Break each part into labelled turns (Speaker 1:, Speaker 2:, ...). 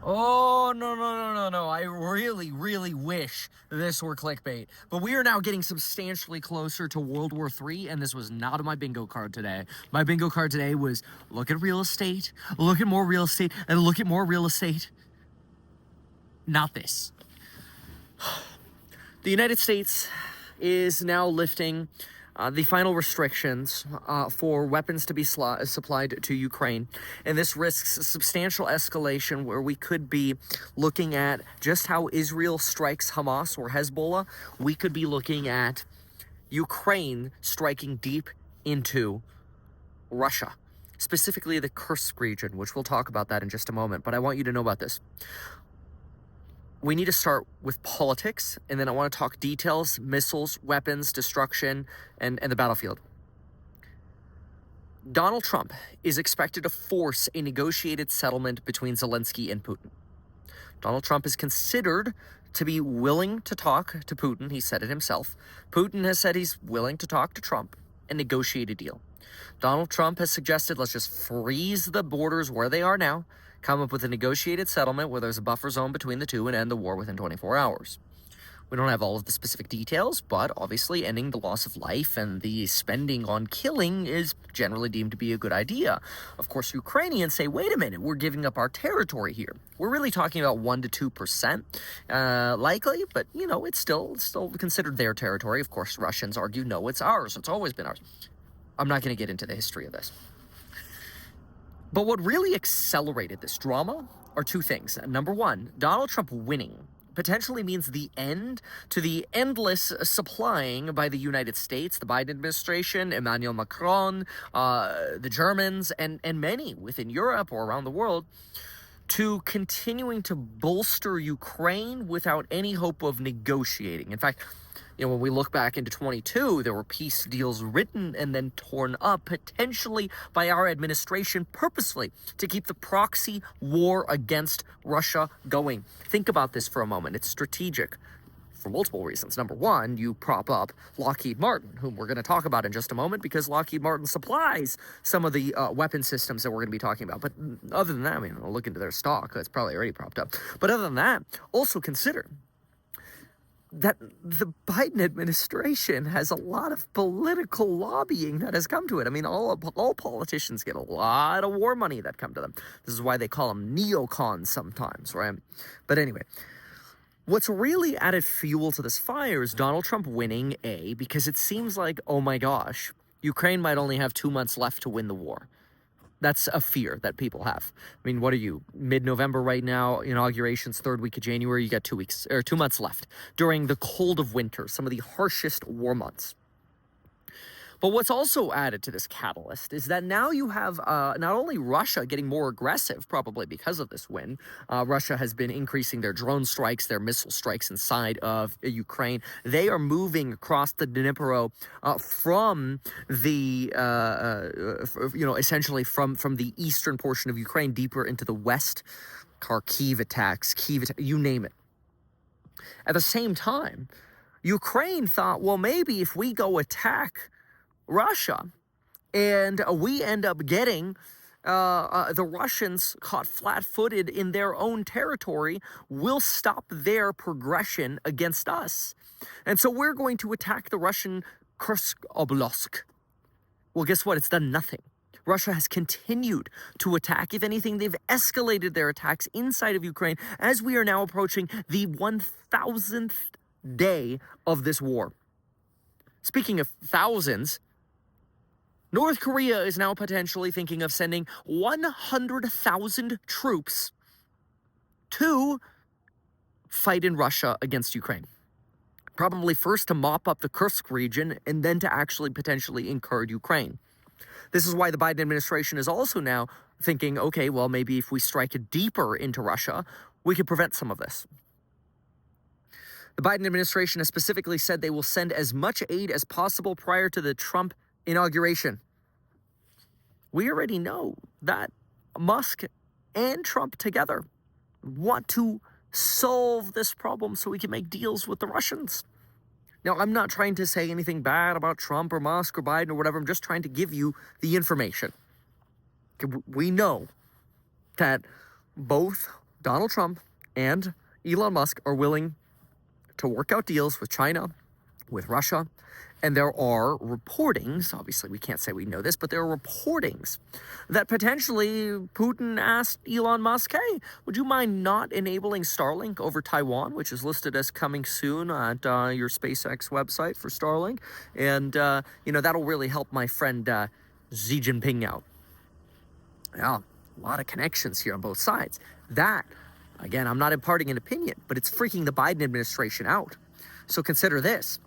Speaker 1: Oh, no. I really wish this were clickbait. But we are now getting substantially closer to World War III, and this was not on my bingo card today. My bingo card today was look at real estate, look at more real estate, and look at more real estate. Not this. The United States is now lifting the final restrictions for weapons to be supplied to Ukraine. And this risks a substantial escalation where we could be looking at just how Israel strikes Hamas or Hezbollah. We could be looking at Ukraine striking deep into Russia, specifically the Kursk region, which we'll talk about that in just a moment. But I want you to know about this. We need to start with politics, and then I want to talk details, missiles, weapons, destruction, and the battlefield. Donald Trump is expected to force a negotiated settlement between Zelensky and Putin. Donald Trump is considered to be willing to talk to Putin. He said it himself. Putin has said he's willing to talk to Trump and negotiate a deal. Donald Trump has suggested let's just freeze the borders where they are now, come up with a negotiated settlement where there's a buffer zone between the two, and end the war within 24 hours. We don't have all of the specific details, but obviously ending the loss of life and the spending on killing is generally deemed to be a good idea. Of course, Ukrainians say, wait a minute, we're giving up our territory here. We're really talking about 1% to 2% likely, but, it's still considered their territory. Of course, Russians argue, no, it's ours. It's always been ours. I'm not going to get into the history of this. But what really accelerated this drama are two things. Number one, Donald Trump winning potentially means the end to the endless supplying by the United States, the Biden administration, Emmanuel Macron, the Germans, and many within Europe or around the world, to continuing to bolster Ukraine without any hope of negotiating. In fact, when we look back into 22, there were peace deals written and then torn up, potentially by our administration purposely to keep the proxy war against Russia going. Think about this for a moment. It's strategic for multiple reasons. Number one, you prop up Lockheed Martin, whom we're going to talk about in just a moment, because Lockheed Martin supplies some of the weapon systems that we're going to be talking about. But other than that, I'll look into their stock. It's probably already propped up. But other than that, also consider that the Biden administration has a lot of political lobbying that has come to it. All politicians get a lot of war money that come to them. This is why they call them neocons sometimes, right? But anyway, what's really added fuel to this fire is Donald Trump winning, because it seems like, oh my gosh, Ukraine might only have 2 months left to win the war. That's a fear that people have. What are you, mid-November right now, inauguration's third week of January, you got 2 months left during the cold of winter, some of the harshest war months. But what's also added to this catalyst is that now you have not only Russia getting more aggressive, probably because of this win. Russia has been increasing their drone strikes, their missile strikes inside of Ukraine. They are moving across the Dnipro from the, essentially from the eastern portion of Ukraine deeper into the west. Kharkiv attacks, you name it. At the same time, Ukraine thought, well, maybe if we go attack Russia and we end up getting the Russians caught flat-footed in their own territory, we'll stop their progression against us. And so we're going to attack the Russian Kursk Oblast. Well, guess what? It's done nothing. Russia has continued to attack. If anything, they've escalated their attacks inside of Ukraine as we are now approaching the 1,000th day of this war. Speaking of thousands, North Korea is now potentially thinking of sending 100,000 troops to fight in Russia against Ukraine. Probably first to mop up the Kursk region and then to actually potentially incur Ukraine. This is why the Biden administration is also now thinking, okay, well, maybe if we strike deeper into Russia, we could prevent some of this. The Biden administration has specifically said they will send as much aid as possible prior to the Trump inauguration. We already know that Musk and Trump together want to solve this problem so we can make deals with the Russians. Now, I'm not trying to say anything bad about Trump or Musk or Biden or whatever. I'm just trying to give you the information. We know that both Donald Trump and Elon Musk are willing to work out deals with China, with Russia, and there are reportings, obviously we can't say we know this, but there are reportings that potentially Putin asked Elon Musk, hey, would you mind not enabling Starlink over Taiwan, which is listed as coming soon at your SpaceX website for Starlink? And, that'll really help my friend Xi Jinping out. Now, a lot of connections here on both sides. That, again, I'm not imparting an opinion, but it's freaking the Biden administration out. So consider this.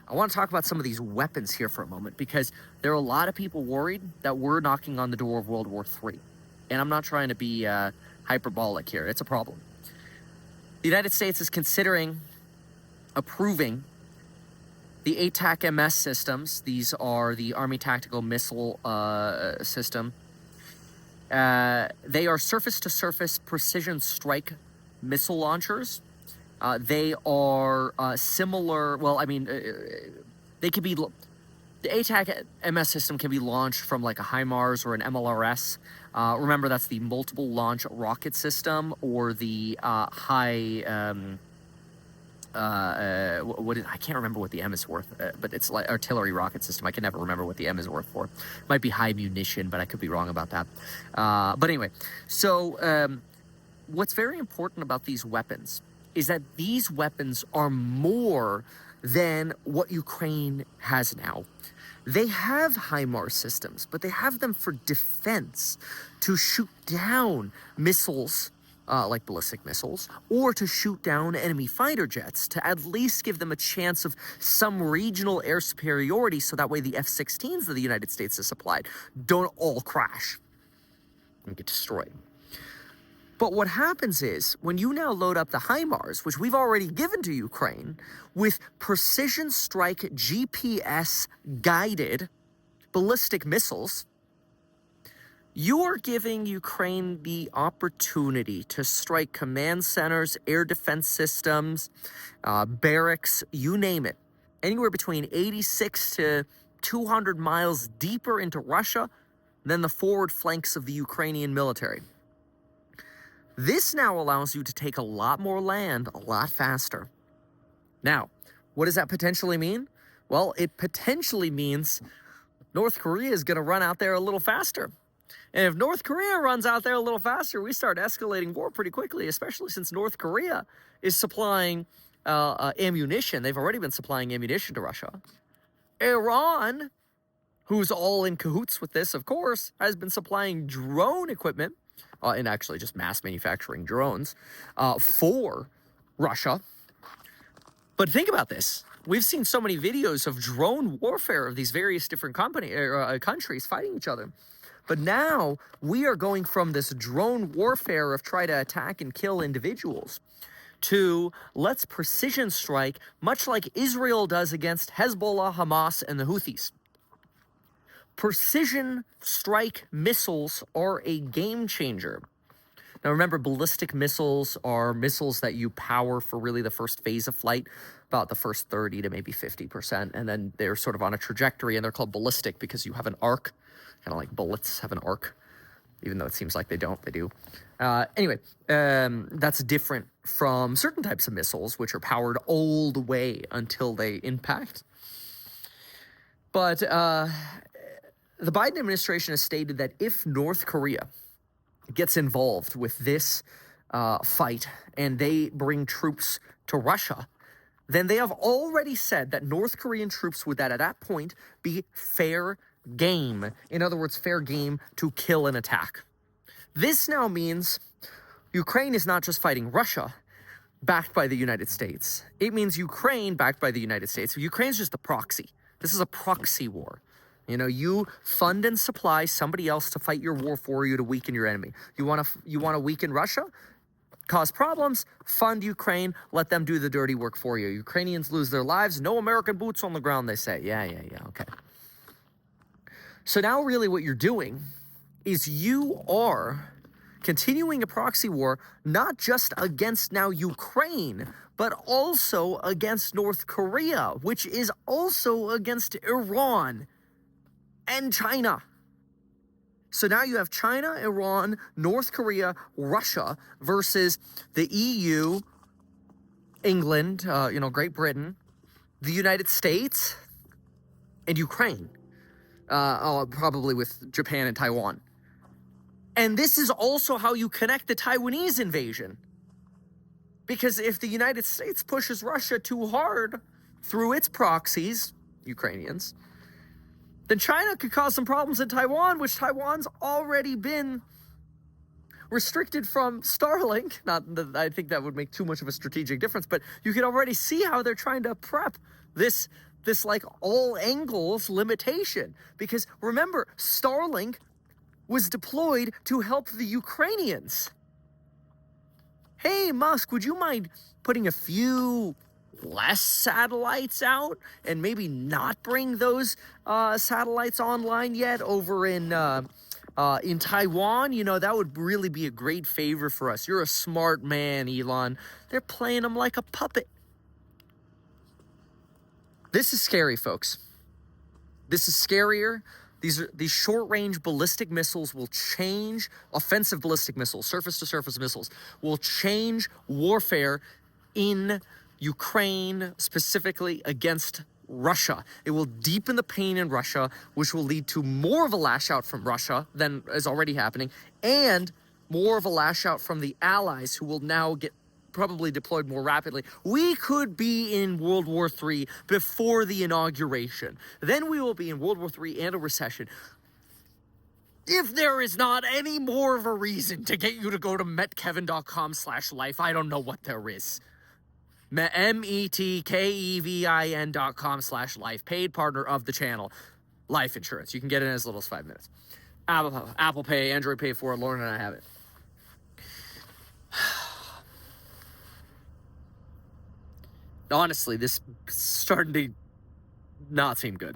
Speaker 1: I want to talk about some of these weapons here for a moment because there are a lot of people worried that we're knocking on the door of World War III. And I'm not trying to be hyperbolic here. It's a problem. The United States is considering approving the ACATMS systems. These are the Army Tactical Missile System. They are surface-to-surface precision strike missile launchers. They are similar, they could be, the ACATMS system can be launched from like a HIMARS or an MLRS. Remember, that's the multiple launch rocket system, or the I can't remember what the M is worth, but it's like artillery rocket system. I can never remember what the M is worth for. It might be high munition, but I could be wrong about that. But anyway, so what's very important about these weapons is that these weapons are more than what Ukraine has now. They have HIMARS systems, but they have them for defense, to shoot down missiles, like ballistic missiles, or to shoot down enemy fighter jets, to at least give them a chance of some regional air superiority, so that way the F-16s that the United States has supplied don't all crash and get destroyed. But what happens is, when you now load up the HIMARS, which we've already given to Ukraine, with precision strike GPS-guided ballistic missiles, you are giving Ukraine the opportunity to strike command centers, air defense systems, barracks, you name it, anywhere between 86 to 200 miles deeper into Russia than the forward flanks of the Ukrainian military. This now allows you to take a lot more land a lot faster. Now, what does that potentially mean? Well, it potentially means North Korea is going to run out there a little faster. And if North Korea runs out there a little faster, we start escalating war pretty quickly, especially since North Korea is supplying ammunition. They've already been supplying ammunition to Russia. Iran, who's all in cahoots with this, of course, has been supplying drone equipment, and actually just mass manufacturing drones, for Russia. But think about this. We've seen so many videos of drone warfare of these various different countries fighting each other. But now we are going from this drone warfare of try to attack and kill individuals to let's precision strike, much like Israel does against Hezbollah, Hamas, and the Houthis. Precision strike missiles are a game changer. Now remember, ballistic missiles are missiles that you power for really the first phase of flight, about the first 30 to maybe 50%, and then they're sort of on a trajectory, and they're called ballistic because you have an arc, kind of like bullets have an arc, even though it seems like they don't, they do. Anyway, that's different from certain types of missiles, which are powered all the way until they impact. But the Biden administration has stated that if North Korea gets involved with this fight and they bring troops to Russia, then they have already said that North Korean troops would at that point be fair game. In other words, fair game to kill and attack. This now means Ukraine is not just fighting Russia, backed by the United States. It means Ukraine backed by the United States. Ukraine's just a proxy. This is a proxy war. You know, you fund and supply somebody else to fight your war for you to weaken your enemy. You want to weaken Russia? Cause problems? Fund Ukraine. Let them do the dirty work for you. Ukrainians lose their lives. No American boots on the ground, they say. Yeah, okay. So now really what you're doing is you are continuing a proxy war, not just against now Ukraine, but also against North Korea, which is also against Iran and China. So now you have China, Iran, North Korea, Russia versus the EU, England, Great Britain, the United States, and Ukraine, probably with Japan and Taiwan. And this is also how you connect the Taiwanese invasion. Because if the United States pushes Russia too hard through its proxies, Ukrainians, then China could cause some problems in Taiwan, which Taiwan's already been restricted from Starlink. Not that I think that would make too much of a strategic difference, but you can already see how they're trying to prep this like all angles limitation. Because remember, Starlink was deployed to help the Ukrainians. Hey, Musk, would you mind putting a few less satellites out and maybe not bring those satellites online yet over in Taiwan? That would really be a great favor for us. You're a smart man, Elon. They're playing him like a puppet. This is scary, folks. This is scarier. These short-range ballistic missiles will change, offensive ballistic missiles, surface-to-surface missiles, will change warfare in Ukraine, specifically against Russia. It will deepen the pain in Russia, which will lead to more of a lash out from Russia than is already happening, and more of a lash out from the allies who will now get probably deployed more rapidly. We could be in World War III before the inauguration. Then we will be in World War III and a recession. If there is not any more of a reason to get you to go to metkevin.com/life, I don't know what there is. metkevin.com/life, paid partner of the channel. Life insurance. You can get it in as little as 5 minutes. Apple Pay, Android Pay for it. Lauren and I have it. Honestly, this is starting to not seem good.